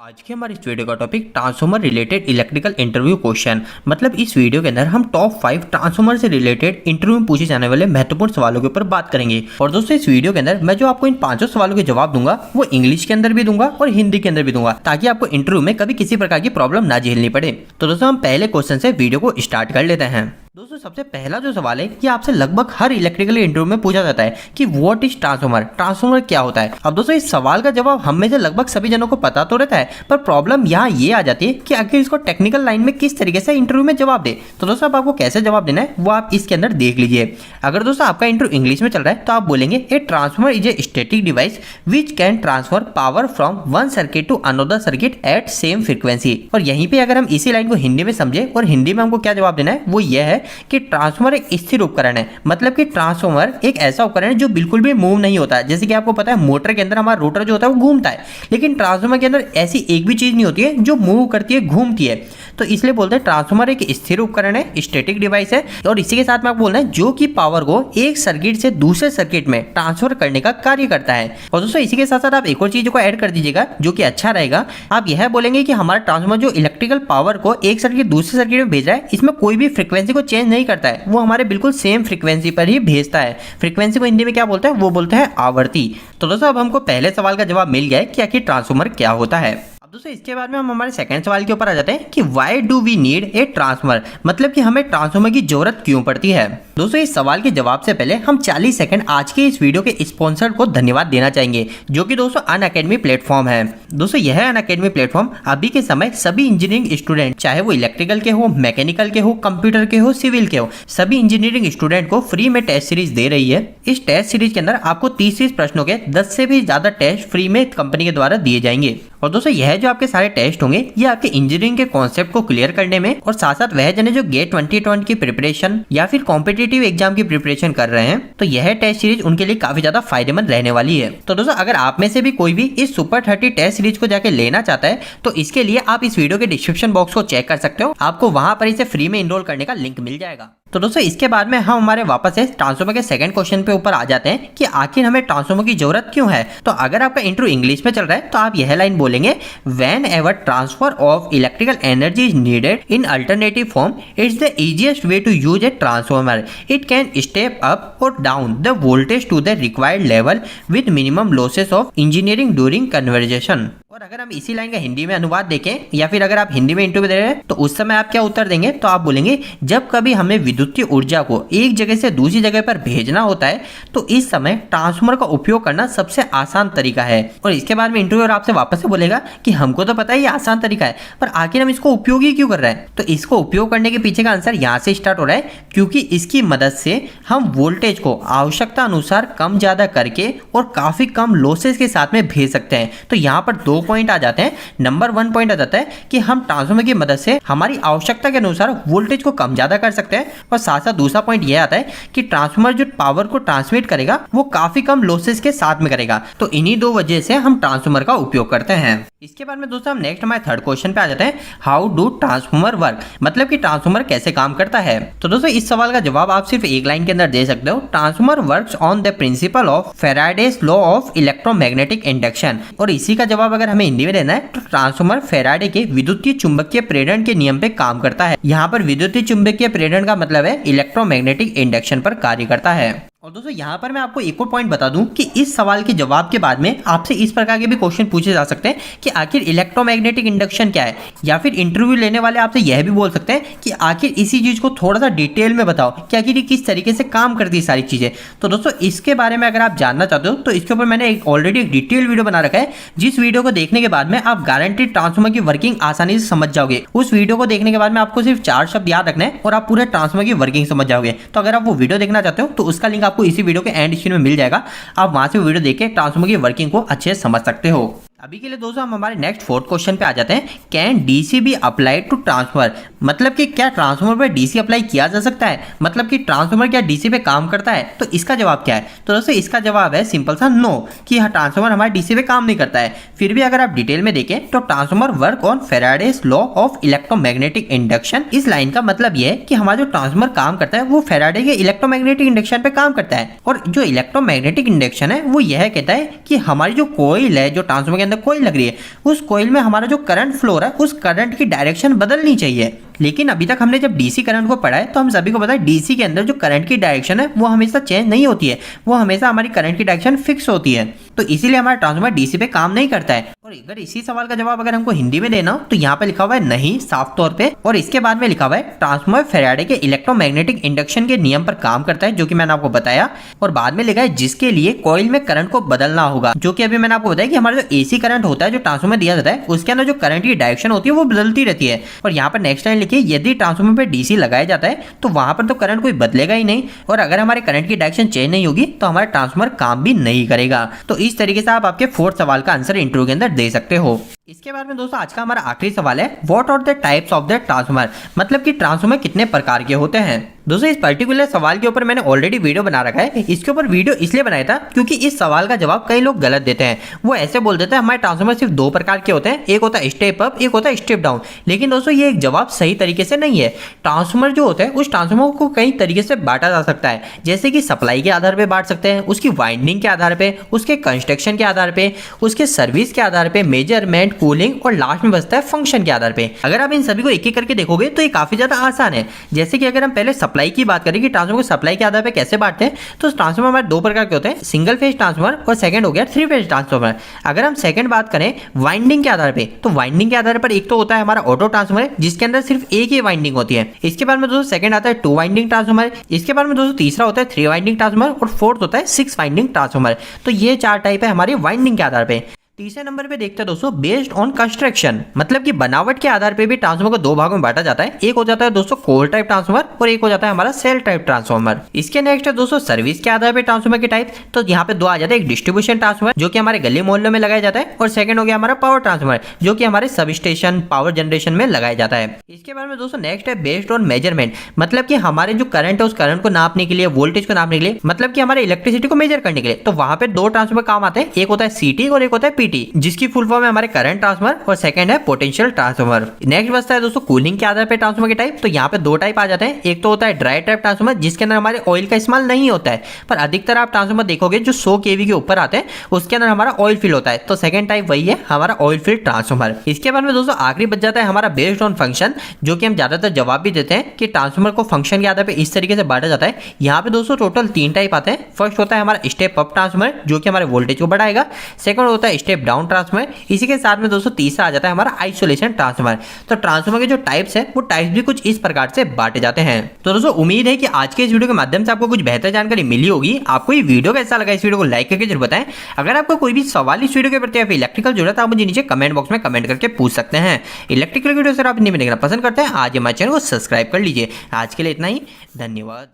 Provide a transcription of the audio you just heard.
आज के हमारे इस वीडियो का topic transformer related electrical interview question. मतलब इस वीडियो के अंदर हम टॉप 5 ट्रांसफॉर्मर से रिलेटेड इंटरव्यू में पूछे जाने वाले महत्वपूर्ण सवालों के ऊपर बात करेंगे। और दोस्तों इस वीडियो के अंदर मैं जो आपको इन 5 सवालों के जवाब दूंगा वो इंग्लिश के अंदर भी दूंगा और हिंदी के अंदर भी दूंगा, ताकि आपको इंटरव्यू में कभी किसी प्रकार की प्रॉब्लम ना झेलनी पड़े। तो दोस्तों हम पहले क्वेश्चन से वीडियो को स्टार्ट कर लेते हैं। दोस्तों सबसे पहला जो सवाल है ये आपसे लगभग हर इलेक्ट्रिकल इंटरव्यू में पूछा जाता है कि व्हाट इज ट्रांसफॉर्मर, ट्रांसफॉर्मर क्या होता है। अब दोस्तों इस सवाल का जवाब हम में से लगभग सभी जनों को पता तो रहता है, पर प्रॉब्लम यहाँ ये आ जाती है कि आखिर इसको टेक्निकल लाइन में किस तरीके से इंटरव्यू में जवाब दे। तो दोस्तों अब आपको कैसे जवाब देना है वो आप इसके अंदर देख लीजिए। अगर दोस्तों आपका इंटरव्यू इंग्लिश में चल रहा है तो आप बोलेंगे a transformer is a static device which can transfer power from one circuit to another circuit at same frequency. और यहीं पे अगर हम इसी लाइन को हिंदी में समझे और हिंदी में हमको क्या जवाब देना है वो यह है कि ट्रांसफॉर्मर एक स्थिर उपकरण है। मतलब कि ट्रांसफॉर्मर एक ऐसा उपकरण है जो बिल्कुल भी मूव नहीं होता है। जैसे कि आपको पता है मोटर के अंदर हमारा रोटर जो होता है वो घूमता है, लेकिन ट्रांसफॉर्मर के अंदर ऐसी एक भी चीज नहीं होती है जो मूव करती है, घूमती है। तो इसलिए बोलते हैं ट्रांसफॉर्मर एक स्थिर उपकरण है, स्टैटिक डिवाइस है। और इसी के साथ में आपको बोलना है जो कि पावर को एक सर्किट से दूसरे सर्किट में ट्रांसफर करने का कार्य करता है। और दोस्तों इसी के साथ साथ आप एक और चीज को ऐड कर दीजिएगा जो कि अच्छा रहेगा। आप यह बोलेंगे कि हमारा ट्रांसफॉर्मर जो इलेक्ट्रिकल पावर को एक सर्किट दूसरे सर्किट में भेज रहा है, इसमें कोई भी फ्रीक्वेंसी को चेंज नहीं करता है, वो हमारे बिल्कुल सेम फ्रीक्वेंसी पर ही भेजता है। फ्रीक्वेंसी को हिंदी में क्या बोलते हैं, वो बोलते हैं आवर्ती। तो दोस्तों अब हमको पहले सवाल का जवाब मिल गया है कि आखिर ट्रांसफॉर्मर क्या होता है। दोस्तों इसके बाद में हम हमारे सेकंड सवाल के ऊपर आ जाते हैं कि why do we need a transformer, मतलब कि हमें ट्रांसफॉर्मर की जरूरत क्यों पड़ती है। दोस्तों इस सवाल के जवाब से पहले हम 40 सेकंड आज के इस वीडियो के स्पॉन्सर को धन्यवाद देना चाहेंगे, जो कि दोस्तों अनअकैडमी प्लेटफॉर्म है। दोस्तों यह अनअकैडमी प्लेटफॉर्म अभी के समय सभी इंजीनियरिंग स्टूडेंट, चाहे वो इलेक्ट्रिकल के हो, मैकेनिकल के हो, कंप्यूटर के हो, सिविल के हो, सभी इंजीनियरिंग स्टूडेंट को फ्री में टेस्ट सीरीज दे रही है। इस टेस्ट सीरीज के अंदर आपको 30 प्रश्नों के 10 से भी ज्यादा टेस्ट फ्री में कंपनी के द्वारा दिए जाएंगे। और दोस्तों यह जो आपके सारे टेस्ट होंगे ये आपके इंजीनियरिंग के कॉन्सेप्ट को क्लियर करने में और साथ साथ वह जने जो गेट 2020 की प्रिपरेशन या फिर कॉम्पिटिटिव एग्जाम की प्रिपरेशन कर रहे हैं, तो यह टेस्ट सीरीज उनके लिए काफी ज्यादा फायदेमंद रहने वाली है। तो दोस्तों अगर आप में से भी कोई भी इस सुपर 30 टेस्ट सीरीज को जाके लेना चाहता है तो इसके लिए आप इस वीडियो के डिस्क्रिप्शन बॉक्स को चेक कर सकते हो, आपको वहां पर इसे फ्री में इनरोल करने का लिंक मिल जाएगा। तो दोस्तों इसके बाद में हम हमारे वापस से ट्रांसफॉर्मर के सेकंड क्वेश्चन पे ऊपर आ जाते हैं कि आखिर हमें ट्रांसफॉर्मर की जरूरत क्यों है। तो अगर आपका इंटरव्यू इंग्लिश में चल रहा है तो आप यह लाइन बोलेंगे, whenever transfer of electrical energy is needed in alternative form, it's the easiest way to use a transformer. It can step up और down the voltage to the required level with minimum losses of engineering during conversion. और अगर हम इसी line का हिंदी में अनुवाद देखें या फिर अगर आप हिंदी में इंटरव्यू दे रहे हैं तो उस समय आप क्या उत्तर देंगे, तो आप बोलेंगे जब कभी हमें विद्युतीय ऊर्जा को एक जगह से दूसरी जगह पर भेजना होता है तो इस समय ट्रांसफॉर्मर का उपयोग करना सबसे आसान तरीका है। और इसके बाद में इंटरव्यूअर आपसे वापस से बोलेगा कि हमको तो पता है ये आसान तरीका है, पर आखिर हम इसको उपयोग ही क्यों कर रहे हैं। तो इसको उपयोग करने के पीछे का आंसर यहाँ से स्टार्ट हो रहा है, क्योंकि इसकी मदद से हम वोल्टेज को आवश्यकता अनुसार कम ज्यादा करके और काफी कम लॉसेस के साथ में भेज सकते हैं। तो यहाँ पर 2 पॉइंट आ जाते हैं। नंबर 1 पॉइंट आ जाता है कि हम ट्रांसफॉर्मर की मदद से हमारी आवश्यकता के अनुसार वोल्टेज को कम ज्यादा कर सकते हैं, और साथ साथ दूसरा पॉइंट यह आता है कि ट्रांसफॉर्मर जो पावर को ट्रांसमिट करेगा वो काफी कम लॉसेस के साथ में करेगा। तो इन्हीं 2 वजह से हम ट्रांसफॉर्मर का उपयोग करते हैं। इसके बाद में दोस्तों हम नेक्स्ट हमारे थर्ड क्वेश्चन पे आ जाते हैं, हाउ डू ट्रांसफॉर्मर वर्क, मतलब कि ट्रांसफॉर्मर कैसे काम करता है। तो दोस्तों इस सवाल का जवाब आप सिर्फ एक लाइन के अंदर दे सकते हो, transformer works on the principle of Faraday's law of electromagnetic induction. और इसी का जवाब अगर हमें हिंदी में देना है तो ट्रांसफॉर्मर फैराडे के विद्युतीय चुंबकीय प्रेरण के नियम पे काम करता है। यहाँ पर विद्युतीय चुंबकीय प्रेरण का मतलब है इलेक्ट्रोमैग्नेटिक इंडक्शन पर कार्य करता है। और दोस्तों यहाँ पर मैं आपको एक और पॉइंट बता दूं कि इस सवाल के जवाब के बाद में आपसे इस प्रकार के भी क्वेश्चन पूछे जा सकते हैं कि आखिर इलेक्ट्रोमैग्नेटिक इंडक्शन क्या है, या फिर इंटरव्यू लेने वाले आपसे यह भी बोल सकते हैं कि आखिर इसी चीज को थोड़ा सा डिटेल में बताओ कि आखिर ये किस तरीके से काम करती है सारी चीजें। तो दोस्तों इसके बारे में अगर आप जानना चाहते हो तो इसके ऊपर मैंने ऑलरेडी एक डिटेल वीडियो बना रखा है, जिस वीडियो को देखने के बाद में आप गारंटी ट्रांसफॉर्मर की वर्किंग आसानी से समझ जाओगे। उस वीडियो को देखने के बाद में आपको सिर्फ 4 शब्द याद रखना है और आप पूरे ट्रांसफॉर्मर की वर्किंग समझ जाओगे। तो अगर आप वो वीडियो देखना चाहते हो तो उसका लिंक आपको इसी वीडियो के एंड में मिल जाएगा, आप वहां से वीडियो देख के ट्रांसफॉर्मर की वर्किंग को अच्छे से समझ सकते हो। अभी के लिए दोस्तों हम हमारे नेक्स्ट फोर्थ क्वेश्चन पे आ जाते हैं, can DC be applied to transformer, मतलब कि क्या ट्रांसफॉर्मर पर डीसी अप्लाई किया जा सकता है, मतलब कि ट्रांसफॉर्मर क्या डीसी पे काम करता है। तो इसका जवाब क्या है, तो दोस्तों इसका जवाब है सिंपल सा नो, कि ट्रांसफॉर्मर हमारे डीसी पे काम नहीं करता है। फिर भी अगर आप डिटेल में देखें तो transformer work on Faraday's law of electromagnetic induction. इस लाइन का मतलब यह है कि हमारा जो ट्रांसफॉर्मर काम करता है वो फैराडे के इलेक्ट्रोमैग्नेटिक इंडक्शन पे काम करता है। और जो इलेक्ट्रोमैग्नेटिक इंडक्शन है वो यह कहता है कि हमारी जो कॉइल है जो ट्रांसफॉर्मर के अंदर कोयल लग रही है, उस कोयल में हमारा जो करंट फ्लो रहा है उस करंट की डायरेक्शन बदलनी चाहिए। लेकिन अभी तक हमने जब डीसी करंट को पढ़ा है तो हम सभी को पता है डीसी के अंदर जो करंट की डायरेक्शन है वो हमेशा चेंज नहीं होती है, वो हमेशा हमारी करंट की डायरेक्शन फिक्स होती है। तो इसीलिए हमारा ट्रांसफार्मर डीसी पे काम नहीं करता है। और अगर इसी सवाल का जवाब अगर हमको हिंदी में देना हो तो यहाँ पे लिखा हुआ है नहीं साफ तौर पे, और इसके बाद में लिखा हुआ है ट्रांसफार्मर फैराडे के इलेक्ट्रोमैग्नेटिक इंडक्शन के नियम पर काम करता है, जो कि मैंने आपको बताया। और बाद में लिखा है जिसके लिए कॉइल में करंट को बदलना होगा, जो कि अभी मैंने आपको बताया कि हमारा जो एसी करंट होता है जो ट्रांसफार्मर दिया जाता है उसके अंदर जो करंट की डायरेक्शन होती है वो बदलती रहती है। और यहाँ पर नेक्स्ट लाइन लिखिए यदि ट्रांसफार्मर पे डीसी लगाया जाता है तो वहां पर तो करंट कोई बदलेगा ही नहीं, और अगर हमारे करंट की डायरेक्शन चेंज नहीं होगी तो हमारा ट्रांसफार्मर काम भी नहीं करेगा। तो इस तरीके से आप आपके फोर्थ सवाल का आंसर इंटरव्यू के अंदर दे सकते हो। इसके बाद में दोस्तों आज का हमारा आखिरी सवाल है what are the types of the transformer, मतलब कि ट्रांसफार्मर कितने प्रकार के होते हैं। दोस्तों इस पर्टिकुलर सवाल के ऊपर मैंने ऑलरेडी वीडियो बना रखा है। इसके ऊपर वीडियो इसलिए बनाया था क्योंकि इस सवाल का जवाब कई लोग गलत देते हैं। वो ऐसे बोल देते हैं हमारे ट्रांसफार्मर सिर्फ दो प्रकार के होते हैं, एक होता है स्टेप अप, एक होता है स्टेप डाउन। लेकिन दोस्तों ये एक जवाब सही तरीके से नहीं है। ट्रांसफार्मर जो होता है उस ट्रांसफार्मर को कई तरीके से बांटा जा सकता है, जैसे कि सप्लाई के आधार पर बांट सकते हैं, उसकी वाइंडिंग के आधार पर, उसके कंस्ट्रक्शन के आधार पर, उसके सर्विस के आधार पर, मेजरमेंट, कूलिंग, और लास्ट में बचता है फंक्शन के आधार पे। अगर आप इन सभी को एक एक करके देखोगे तो ये काफी ज्यादा आसान है। जैसे कि अगर हम पहले सप्लाई की बात करें कि ट्रांसफार्मर को सप्लाई के आधार पे कैसे बांटते हैं, तो ट्रांसफार्मर हमारे दो प्रकार के होते हैं, सिंगल फेज ट्रांसफार्मर और सेकंड हो गया थ्री फेज ट्रांसफार्मर। अगर हम सेकंड बात करें वाइंडिंग के आधार पे, तो वाइंडिंग के आधार पर एक तो होता है हमारा ऑटो ट्रांसफार्मर जिसके अंदर सिर्फ एक ही वाइंडिंग होती है। इसके बाद में दोस्तों सेकंड आता है टू वाइंडिंग ट्रांसफार्मर। इसके बाद में दोस्तों तीसरा होता है थ्री वाइंडिंग ट्रांसफार्मर, और फोर्थ होता है सिक्स वाइंडिंग ट्रांसफार्मर। तो ये चार टाइप है हमारी वाइंडिंग के आधार पे। तीसरे नंबर पे देखते हैं दोस्तों बेस्ड ऑन कंस्ट्रक्शन, मतलब कि बनावट के आधार पे भी ट्रांसफार्मर को दो भागों में बांटा जाता है। एक हो जाता है दोस्तों कोर टाइप ट्रांसफार्मर और एक हो जाता है हमारा सेल टाइप ट्रांसफार्मर। इसके नेक्स्ट है दोस्तों सर्विस के आधार पे ट्रांसफार्मर के टाइप। तो यहाँ पे दो आ जाते हैं, एक डिस्ट्रीब्यूशन ट्रांसफार्मर जो कि हमारे गली मोहल्लों में लगाया जाता है, और सेकंड हो गया हमारा पावर ट्रांसफार्मर जो कि हमारे सब स्टेशन पावर जनरेशन में लगाया जाता है। इसके बाद में दोस्तों नेक्स्ट है बेस्ड ऑन मेजरमेंट, मतलब कि हमारे जो करंट है उस करंट को नापने के लिए, वोल्टेज को नापने के लिए, मतलब कि हमारे इलेक्ट्रिसिटी को मेजर करने के लिए। तो वहां पे दो ट्रांसफार्मर काम आते हैं, एक होता है सीटी और एक होता है पीटी, जिसकी फुल फॉर्म है हमारे करंट ट्रांसफार्मर और सेकंड है पोटेंशियल ट्रांसफार्मर। नेक्स्ट बचता है दोस्तों कूलिंग के आधार पे ट्रांसफार्मर के टाइप। तो यहाँ पे दो टाइप आ जाते हैं, एक तो होता है ड्राई टाइप ट्रांसफार्मर जिसके अंदर हमारे ऑयल का इस्तेमाल नहीं होता है, पर अधिकतर आप ट्रांसफार्मर देखोगे जो 100 kV के ऊपर आते हैं उसके अंदर हमारा ऑयल फिल होता है। तो सेकंड टाइप वही है हमारा ऑयल फिल ट्रांसफार्मर। इसके बाद में दोस्तों आखिरी बच जाता है हमारा बेस्ड ऑन फंक्शन, जो कि हम ज्यादातर जवाब भी देते हैं कि ट्रांसफार्मर को फंक्शन के आधार पे इस तरीके से बांटा जाता है। यहाँ पे दोस्तों टोटल तीन टाइप आते हैं। फर्स्ट होता है हमारा स्टेप अप ट्रांसफार्मर जो कि हमारे वोल्टेज को बढ़ाएगा, सेकंड होता है स्टेप डाउन ट्रांसफार्मर, इसी के साथ में दोस्तों तीसरा आ जाता है हमारा आइसोलेशन ट्रांसफार्मर। तो ट्रांसफार्मर के जो टाइप्स हैं वो टाइप्स भी कुछ इस प्रकार से बांटे जाते हैं। तो दोस्तों उम्मीद है कि आज के इस वीडियो के माध्यम से आपको कुछ बेहतर जानकारी मिली होगी। आपको ये वीडियो कैसा लगा, इस वीडियो को लाइक करके जरूर बताएं। अगर आपको कोई भी सवाल इस वीडियो के प्रति या फिर इलेक्ट्रिकल जरूरत है आप मुझे नीचे कमेंट बॉक्स में कमेंट करके पूछ सकते हैं। इलेक्ट्रिकल वीडियो सर आप हिंदी में देखना पसंद करते हैं आज हमारे चैनल को सब्सक्राइब कर लीजिए। आज के लिए इतना ही, धन्यवाद।